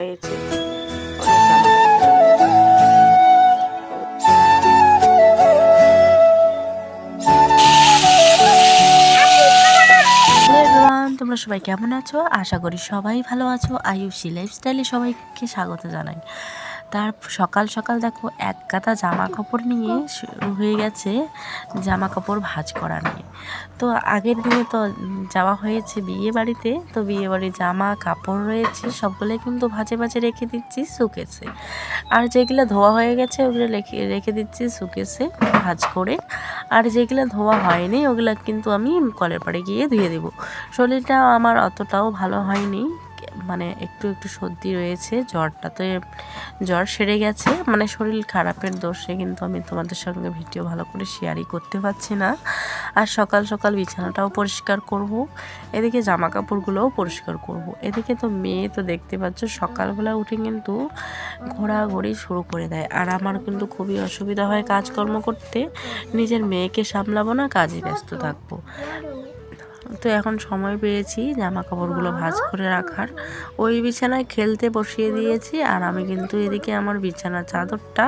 হয়েছে অনেক জামা। তোমরা সবাই কেমন আছো? আশা করি সবাই ভালো আছো। আয়ুষী লাইফস্টাইলে সবাইকে স্বাগত জানাই। তার সকাল সকাল দেখো এক গাদা জামা কাপড় নিয়ে শুরু হয়ে গেছে জামা কাপড় ভাঁজ করা নিয়ে। তো আগের দিনে তো যাওয়া হয়েছে বিয়ে বাড়িতে, তো বিয়ে বাড়ির জামা কাপড় রয়েছে সবগুলোই কিন্তু ভাঁজে ভাঁজে রেখে দিচ্ছি শুকেছে। আর যেগুলো ধোয়া হয়ে গেছে ওগুলো রেখে দিচ্ছি শুকেছে ভাঁজ করে। আর যেগুলো ধোয়া হয়নি ওগুলো কিন্তু আমি কলের পাড়ে গিয়ে ধুয়ে দেবো। শরীরটা আমার অতটাও ভালো হয়নি, মানে একটু একটু সর্দি রয়েছে, জ্বর সেরে গেছে, মানে শরীর খারাপের দোষে কিন্তু আমি তোমাদের সঙ্গে ভিডিও ভালো করে শেয়ারই করতে পারছি না। আর সকাল সকাল বিছানাটাও পরিষ্কার করব, এদিকে জামা কাপড়গুলোও পরিষ্কার করব। এদিকে তো মেয়ে তো দেখতে পাচ্ছ সকালবেলা উঠে কিন্তু ঘোরাঘুরি শুরু করে দেয়, আর আমার কিন্তু খুবই অসুবিধা হয় কাজকর্ম করতে। নিজের মেয়েকে সামলাবো না, কাজে ব্যস্ত থাকবো। তো এখন সময় পেয়েছি জামা কাপড়গুলো ভাঁজ করে রাখার। ওই বিছানায় খেলতে বসিয়ে দিয়েছি, আর আমি কিন্তু এদিকে আমার বিছানার চাদরটা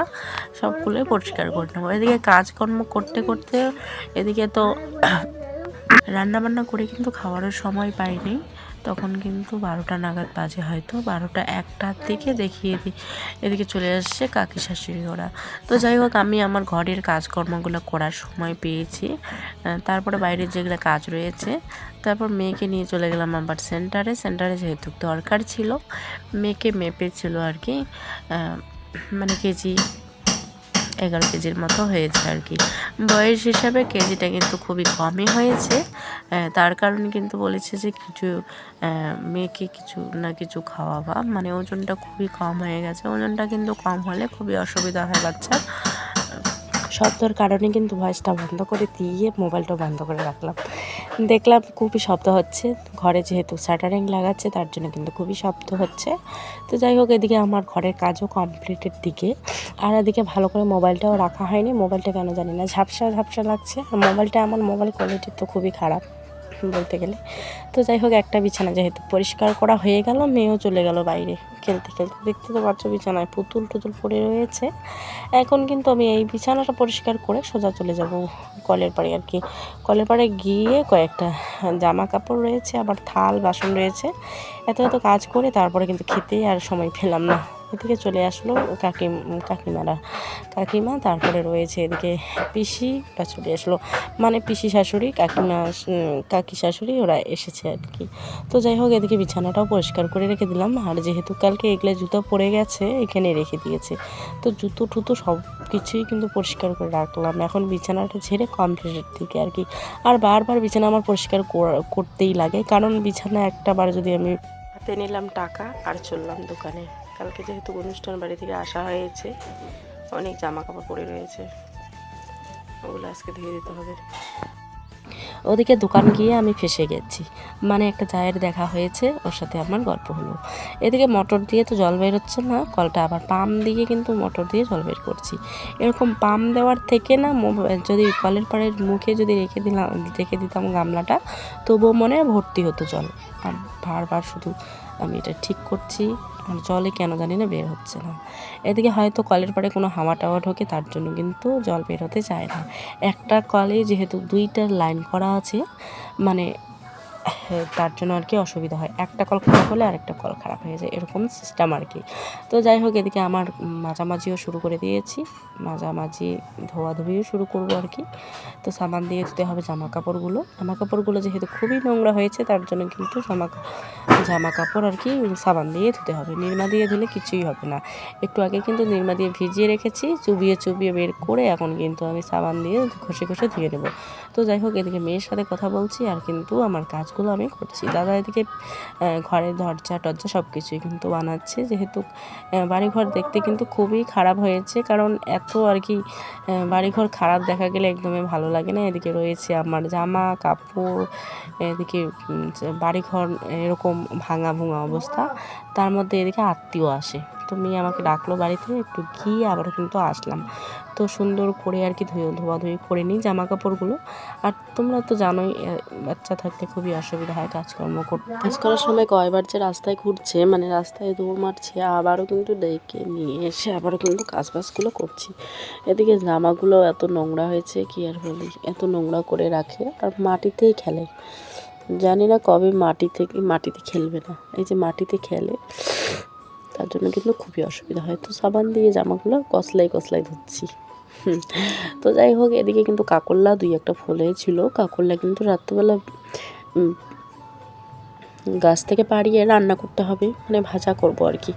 সবগুলো পরিষ্কার করে নেবো। এদিকে কাজকর্ম করতে করতে এদিকে তো রান্নাবান্না করে কিন্তু খাওয়ারের সময় পাইনি। তখন কিন্তু 12টা নাগাদ বাজে, হয়তো 12টা 1টার দিকে দেখিয়ে দিই এদিকে চলে আসছে কাকি শাশুড়ি ওরা। তো যাই হোক আমি আমার ঘরের কাজকর্মগুলো করার সময় পেয়েছি। তারপরে বাইরের যেগুলো কাজ রয়েছে, তারপর মেয়েকে নিয়ে চলে গেলাম আবার সেন্টারে যেহেতু দরকার ছিল, মেয়েকে মেপেছিল আর কি, মানে কেজি 11 কেজির মতো হয়েছে আর কি। বয়স হিসাবে কেজিটা কিন্তু খুবই কমই হয়েছে। তার কারণে কিন্তু বলেছে যে কিছু মেয়েকে কিছু না কিছু খাওয়াবা, মানে ওজনটা খুবই কম হয়ে গেছে। ওজনটা কিন্তু কম হলে খুবই অসুবিধা হয় বাচ্চার। শব্দর কারণে কিন্তু ভয়েসটা বন্ধ করে দিয়ে মোবাইলটা বন্ধ করে রাখলাম। দেখলাম খুবই শব্দ হচ্ছে, ঘরে যেহেতু শাটারিং লাগাচ্ছে তার জন্য কিন্তু খুবই শব্দ হচ্ছে। তো যাই হোক এদিকে আমার ঘরের কাজও কমপ্লিটের দিকে, আর এদিকে ভালো করে মোবাইলটাও রাখা হয়নি। মোবাইলটা কেন জানি না ঝাপসা ঝাপসা লাগছে, আর আমার মোবাইল কোয়ালিটি তো খুবই খারাপ বলতে গেলে। তো যাই হোক একটা বিছানা যেহেতু পরিষ্কার করা হয়ে গেল, মেয়েও চলে গেল বাইরে খেলতে খেলতে। দেখতে তো পাচ্ছ বিছানায় পুতুল টুতুল পড়ে রয়েছে। এখন কিন্তু আমি এই বিছানাটা পরিষ্কার করে সোজা চলে যাব কলের পাড়ে আর কি। কলের পাড়ে গিয়ে কয়েকটা জামা কাপড় রয়েছে, আবার থাল বাসন রয়েছে, এত কাজ করে তারপরে কিন্তু খেতেই আর সময় পেলাম না। এদিকে চলে আসলো কাকিমা, তারপরে রয়েছে এদিকে পিসিটা চলে আসলো, মানে পিসি শাশুড়ি কাকি শাশুড়ি ওরা এসেছে আর কি। তো যাই হোক এদিকে বিছানাটাও পরিষ্কার করে রেখে দিলাম, আর যেহেতু কালকে এগুলো জুতো পড়ে গেছে এখানে রেখে দিয়েছে, তো জুতো টুতো সব কিছুই কিন্তু পরিষ্কার করে রাখলাম। এখন বিছানাটা ঝেড়ে কমপ্লিটের দিকে আর কি। আর বারবার বিছানা আমার পরিষ্কার করতেই লাগে, কারণ বিছানা একটা বার যদি আমি হাতে নিলাম টাকা আর চললাম দোকানে। কালকে যেহেতু অনুষ্ঠান বাড়ি থেকে আসা হয়েছে, অনেক জামা কাপড় পরে রয়েছে, ওগুলো আজকে ধুয়ে দিতে হবে। ওদিকে দোকান গিয়ে আমি ফেঁসে গেছি, মানে একটা জায়ের দেখা হয়েছে, ওর সাথে আমার গল্প হলো। এদিকে মোটর দিয়ে তো জল বের হচ্ছে না, কলটা আবার পাম্প দিয়ে কিন্তু মোটর দিয়ে জল বের করছি। এরকম পাম্প দেওয়ার থেকে না যদি কলের পাড়ের মুখে যদি রেখে দিতাম গামলাটা, তবুও মনে ভর্তি হতো জল। আর বারবার শুধু আমি এটা ঠিক করছি, আর জলে কেন জানি না বের হচ্ছে না। এদিকে হয়তো কলের পাড়ে কোনো হাওয়া টাওয়া ঢোকে, তার জন্য কিন্তু জল বের হতে চায় না। একটা কলে যেহেতু 2টা লাইন করা আছে, মানে তার জন্য আর কি অসুবিধা হয়, একটা কল খারাপ হলে আরেকটা কল খারাপ হয়ে যায়, এরকম সিস্টেম আর কি। তো যাই হোক এদিকে আমার মাঝামাঝিও শুরু করে দিয়েছি, মাঝামাঝি ধোয়াধুয়িও শুরু করবো আর কি। তো সাবান দিয়ে ধুতে হবে জামা কাপড়গুলো যেহেতু খুবই নোংরা হয়েছে, তার জন্য কিন্তু জামা কাপড় আর কি সাবান দিয়ে ধুতে হবে। নিরমা দিয়ে ধুলে কিছুই হবে না। একটু আগে কিন্তু নিরমা দিয়ে ভিজিয়ে রেখেছি, চুবিয়ে বের করে এখন কিন্তু আমি সাবান দিয়ে ঘষে ধুয়ে নেবো। তো যাই হোক এদিকে মেয়ের সাথে কথা বলছি, আর কিন্তু আমার কাজগুলো আমি করছি। দাদা এদিকে ঘরের দরজা টরজা সব কিছুই কিন্তু বানাচ্ছে, যেহেতু বাড়িঘর দেখতে কিন্তু খুবই খারাপ হয়েছে, কারণ এত আর কি বাড়িঘর খারাপ দেখা গেলে একদমই ভালো লাগে না। এদিকে রয়েছে আমার জামা কাপড়, এদিকে বাড়িঘর এরকম ভাঙা অবস্থা, তার মধ্যে এদিকে আত্মীয় আসে। তো তো মেয়ে আমাকে ডাকলো বাড়িতে, একটু গিয়ে আবার কিন্তু আসলাম। তো সুন্দর করে আর কি ধোয়াধুয়ি করে নিই জামা কাপড়গুলো। আর তোমরা তো জানোই বাচ্চা থাকলে খুবই অসুবিধা হয় কাজকর্ম করতে। কাজ করার সময় কয়বার যে রাস্তায় ঘুরছে, মানে রাস্তায় দৌড় মারছে, আবারও কিন্তু ডেকে নিয়ে এসে আবারও কিন্তু কাজবাজগুলো করছি। এদিকে জামাগুলো এত নোংরা হয়েছে, কি আর বলি, এত নোংরা করে রাখে আর মাটিতেই খেলে। জানি না কবে মাটিতে খেলবে না, এই যে মাটিতে খেলে তার জন্য কিন্তু খুবই অসুবিধা হয়। তো সাবান দিয়ে জামাগুলো কসলাই ধুচ্ছি। তো যাই হোক, এদিকে কিন্তু কাকরলা 2-1টা ফলেছিল। কাকরলা কিন্তু রাত্রেবেলা গাছ থেকে পাড়িয়ে রান্না করতে হবে, মানে ভাজা করব আর কি।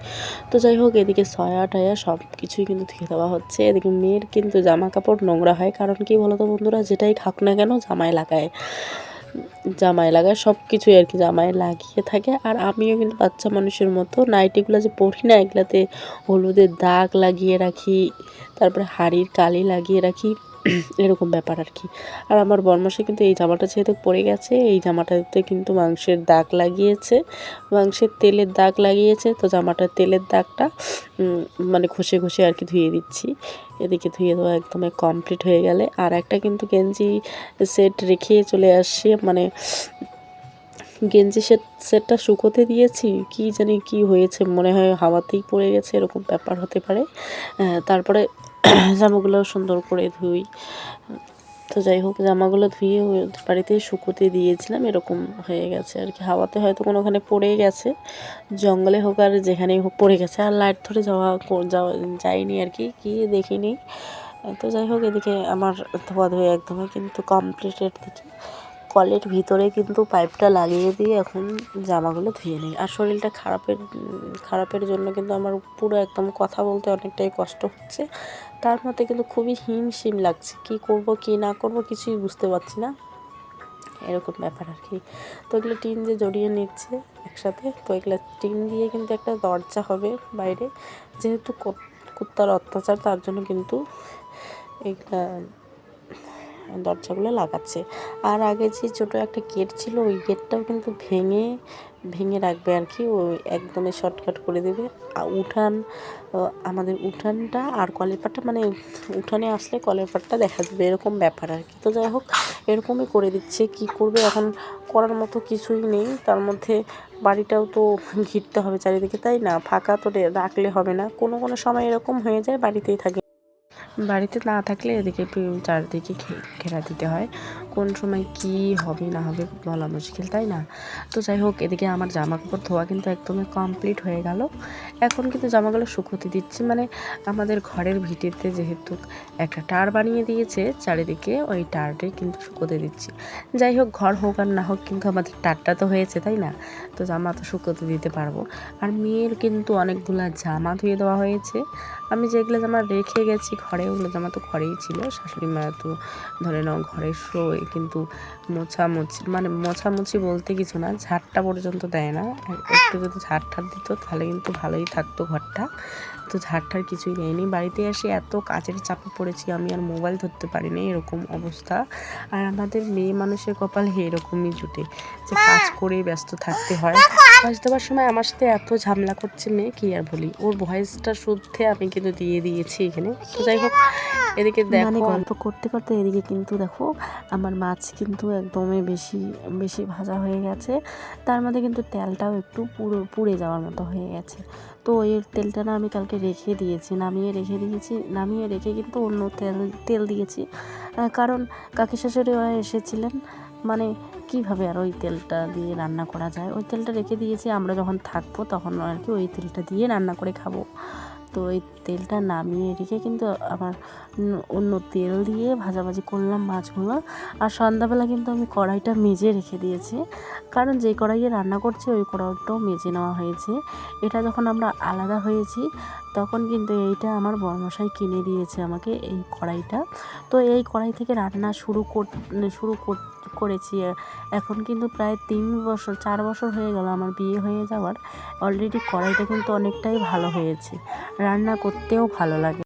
তো যাই হোক, এদিকে সয়া টয়া সব কিছুই কিন্তু ধুয়ে দেওয়া হচ্ছে। এদিকে মেয়ের কিন্তু জামা কাপড় নোংরা হয়, কারণ কি বলো তো বন্ধুরা, যেটাই খাক না কেন জামায় লাগায় সব কিছুই আর কি জামায় লাগিয়ে থাকে। আর আমিও কিন্তু বাচ্চা মানুষের মতো নাইটিগুলো যে পরি না, এগুলাতে হলুদের দাগ লাগিয়ে রাখি, তারপরে হাড়ির কালি লাগিয়ে রাখি, এরকম ব্যাপার আর কি। আর আমার বরমশাই কিন্তু এই জামাটা যেহেতু পরে গেছে, এই জামাটাতে কিন্তু মাংসের তেলের দাগ লাগিয়েছে। তো জামাটার তেলের দাগটা মানে ঘষে আর কি ধুয়ে দিচ্ছি। এদিকে ধুয়ে দেওয়া একদমই কমপ্লিট হয়ে গেলে আর একটা কিন্তু গেঞ্জি সেট রেখে চলে আসছি, মানে গেঞ্জি সেটটা শুকোতে দিয়েছি, কি জানি কি হয়েছে, মনে হয় হাওয়াতেই পড়ে গেছে, এরকম ব্যাপার হতে পারে। তারপরে জামাগুলো সুন্দর করে ধুই। তো যাই হোক, জামাগুলো ধুয়ে বাড়িতেই শুকোতে দিয়েছিলাম, এরকম হয়ে গেছে আর কি। হাওয়াতে হয়তো কোনোখানে পড়ে গেছে, জঙ্গলে হোক আর যেখানেই হোক পড়ে গেছে। আর লাইট ধরে যাইনি আর কি দেখিনি। তো যাই হোক, এদিকে আমার ধোয়া একদমই কিন্তু কমপ্লিটের দিকে। কলের ভিতরে কিন্তু পাইপটা লাগিয়ে দিয়ে এখন জামাগুলো ধুয়ে নিই। আর শরীরটা খারাপের জন্য কিন্তু আমার পুরো একদম কথা বলতে অনেকটাই কষ্ট হচ্ছে। তার মধ্যে কিন্তু খুবই হিমশিম লাগছে, কি করব কি না করব কিছুই বুঝতে পারছি না, এরকম ব্যাপার আর কি। তো এগুলো টিন যে জড়িয়ে নিচ্ছে একসাথে, তো এগুলো টিন দিয়ে কিন্তু একটা দরজা হবে বাইরে, যেহেতু কুত্তার অত্যাচার, তার জন্য কিন্তু এইটা দরজাগুলো লাগাচ্ছে। আর আগে যে ছোটো একটা গেট ছিল, ওই গেটটাও কিন্তু ভেঙে রাখবে আর কি, ওই একদমই শর্টকাট করে দেবে। আর আমাদের উঠানটা আর কলের পাড়টা, মানে উঠানে আসলে কলের পাড়টা দেখা যাবে, এরকম ব্যাপার আর কি। তো যাই হোক, এরকমই করে দিচ্ছে, কি করবে এখন, করার মতো কিছুই নেই। তার মধ্যে বাড়িটাও তো ঘিরতে হবে চারিদিকে, তাই না, ফাঁকা তো রাখলে হবে না। কোনো সময় এরকম হয়ে যায় বাড়িতেই থাকে, বাড়িতে না থাকলে এদিকে চারিদিকে ঘেরা দিতে হয়, কোন সময় কি হবে না হবে বলা মুশকিল, তাই না। তো যাই হোক, এদিকে আমার জামা কাপড় ধোয়া কিন্তু একদমই কমপ্লিট হয়ে গেল। এখন কিন্তু জামাগুলো শুকোতে দিচ্ছি, মানে আমাদের ঘরের ভিটিতে যেহেতু একটা টার বানিয়ে দিয়েছে চারিদিকে, ওই টারটাই কিন্তু শুকোতে দিচ্ছি। যাই হোক, ঘর হোক আর না হোক, কিন্তু আমাদের টারটা তো হয়েছে, তাই না, তো জামা তো শুকোতে দিতে পারবো। আর মেয়ের কিন্তু অনেকগুলা জামা ধুয়ে দেওয়া হয়েছে। আমি যেগুলো জামা রেখে গেছি ঘরে, ওগুলো জামা তো ঘরেই ছিল। শাশুড়ি মা তো ধরে নাও ঘরের কিন্তু মোছামুছি বলতে কিছু না, ঝাড়টা পর্যন্ত দেয় না। একটু যদি ঝাড় দিত তাহলে কিন্তু ভালোই থাকতো ঘরটা, তো ঝাড়টার কিছুই নেয়নি। বাড়িতে এসে এত কাজের চাপে পড়েছি, আমি আর মোবাইল ধরতে পারিনি, এরকম অবস্থা। আর আমাদের মেয়ে মানুষের কপালে এরকমই জুটে যে কাজ করেই ব্যস্ত থাকতে হয়। ভয়েস দেওয়ার সময় আমার সাথে এত ঝামেলা করছে মেয়ে, কি আর বলি, ওর ভয়েসটা শুদ্ধে আমি কিন্তু দিয়ে দিয়েছি এখানে। তো যাই হোক, এদিকে দেখো গল্প করতে করতে এদিকে কিন্তু দেখো আমার মাছ কিন্তু একদমই বেশি ভাজা হয়ে গেছে। তার মধ্যে কিন্তু তেলটাও একটু পুড়ে যাওয়ার মতো হয়ে গেছে। তো ওই তেলটা না আমি কালকে নামিয়ে রেখে কিন্তু অন্য তেল দিয়েছি, কারণ কাকি শাশুড়ি এসেছিলেন, মানে কীভাবে আর ওই তেলটা দিয়ে রান্না করা যায়, ওই তেলটা রেখে দিয়েছি, আমরা যখন থাকবো তখন আর কি ওই তেলটা দিয়ে রান্না করে খাবো। তো ওই তেলটা নামিয়ে রেখে কিন্তু আবার অন্য তেল দিয়ে ভাজাভাজি করলাম মাছগুলো। আর সন্ধ্যাবেলা কিন্তু আমি কড়াইটা মেজে রেখে দিয়েছি, কারণ যে কড়াইয়ে রান্না করছি ওই কড়াইটাও মেজে নেওয়া হয়েছে। এটা যখন আমরা আলাদা হয়েছি তখন কিন্তু এইটা আমার বরমশাই কিনে দিয়েছে আমাকে, এই কড়াইটা। তো এই কড়াই থেকে রান্না করেছি। এখন কিন্তু প্রায় 4 বছর হয়ে গেল আমার বিয়ে হয়ে যাওয়ার। অলরেডি কড়াইটা কিন্তু অনেকটাই ভালো হয়েছে, রান্না করতেও ভালো লাগে।